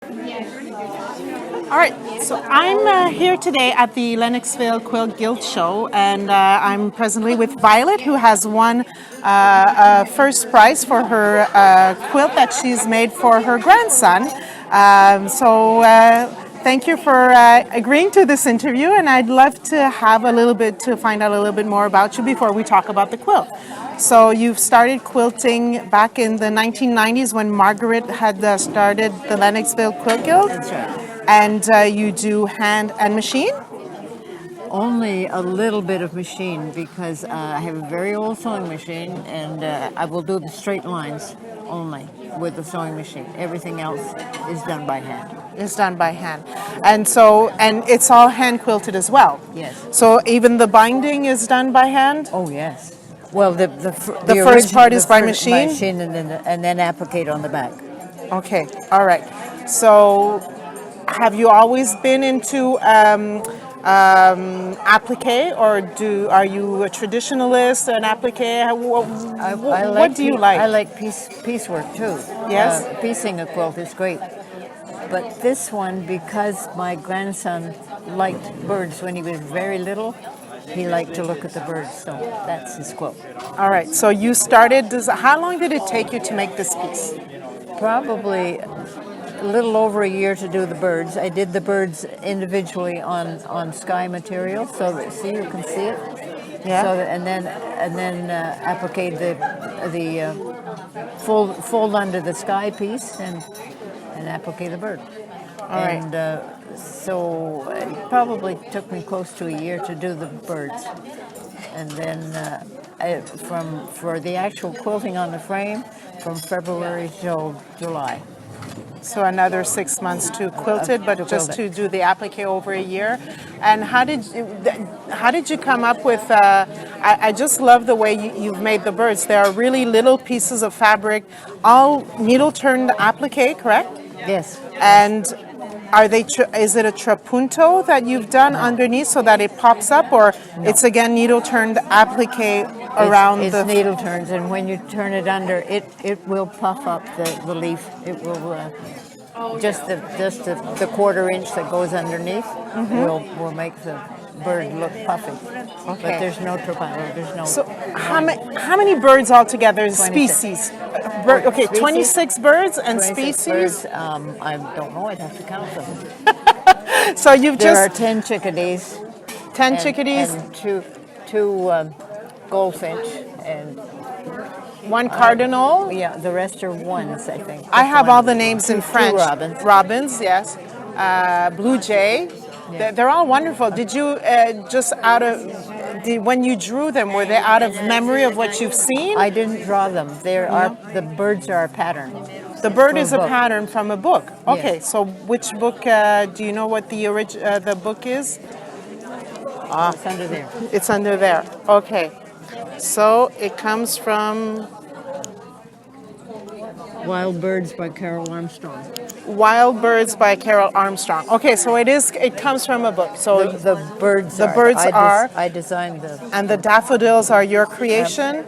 All right, so I'm here today at the Lennoxville Quilt Guild Show, and I'm presently with Violet, who has won a first prize for her quilt that she's made for her grandson. Thank you for agreeing to this interview, and I'd love to find out a little bit more about you before we talk about the quilt. So you've started quilting back in the 1990s when Margaret had started the Lennoxville Quilt Guild. That's right. And you do hand and machine? Only a little bit of machine because I have a very old sewing machine, and I will do the straight lines only with the sewing machine. Everything else is done by hand. It's done by hand. And it's all hand quilted as well? Yes. So even the binding is done by hand? Oh, yes. Well, the first part is by machine? By machine and then applique on the back. Okay, all right. So have you always been into applique, or are you a traditionalist, an applique? What do you like? I like piecework too. Yes? Piecing a quilt is great. But this one, because my grandson liked birds when he was very little, he liked to look at the birds, so that's his quilt. All right, so you started, how long did it take you to make this piece? Probably a little over a year to do the birds. I did the birds individually on sky material, so that, see, you can see it. Yeah. So and then applique the fold under the sky piece and applique the bird. All right. And so it probably took me close to a year to do the birds, and then for the actual quilting on the frame, from February till July. So another 6 months to quilt it, but just to do the applique over a year. And how did you come up with? I just love the way you've made the birds. They are really little pieces of fabric, all needle turned applique, correct? Yes. And is it a trapunto that you've done underneath so that it pops up, or it's again needle turned applique around it's needle turns, and when you turn it under, it will puff up the leaf. It will just the quarter inch that goes underneath will make the bird look puffy. Okay. But there's no trapunto. There's no. So how many birds altogether? Species. 26 birds and 26 species. Birds, I don't know. I'd have to count them. So there are 10 chickadees. 10 chickadees. And two goldfinch and one cardinal. Yeah, the rest are ones, I think. I have all the names in French. Robins. Robins, yes. Blue jay. Yeah. They're all wonderful. Did you when you drew them, were they out of memory of what you've seen? I didn't draw them. The birds are a pattern. The bird is a pattern from a book. Okay, Yes. so which book? Do you know what the book is? It's under there. It's under there. Okay, so it comes from Wild Birds by Carol Armstong. Wild Birds by Carol Armstrong. Okay, so it comes from a book. So The birds are. I designed the. And the daffodils are your creation?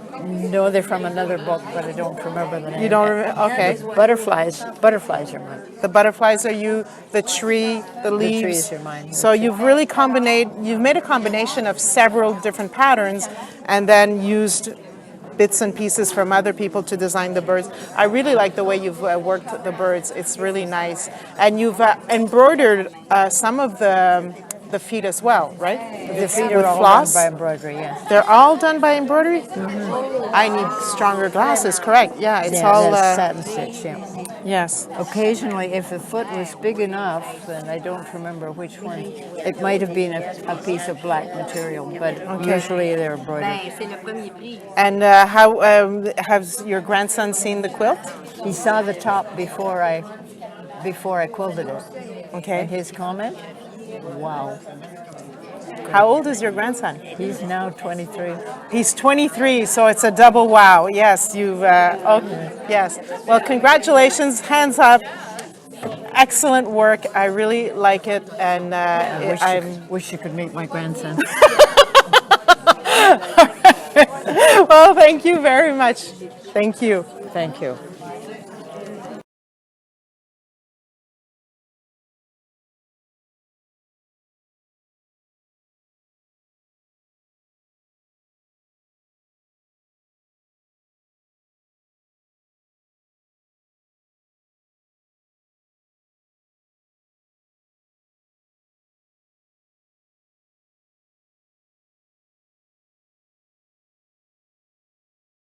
No, they're from another book, but I don't remember the name. You don't remember? Okay. Butterflies are mine. The butterflies are you, the tree, the leaves. The trees are mine. So you've made a combination of several different patterns and then used bits and pieces from other people to design the birds. I really like the way you've worked the birds. It's really nice. And you've embroidered some of the feet as well, right? The feet are all floss? done by embroidery, yes. They're all done by embroidery? Mm-hmm. I need stronger glasses, correct. Yeah, it's all... satin stitch, yeah. Yes. Occasionally, if the foot was big enough, then I don't remember which one. It might have been a piece of black material, but usually they're embroidered. And how has your grandson seen the quilt? He saw the top before I quilted it. Okay. And his comment, wow. How old is your grandson? He's now 23. He's 23, so it's a double wow. Yes, yes. Well, congratulations, hands up. Excellent work. I really like it, and I wish you could meet my grandson. Well, thank you very much. Thank you. Thank you.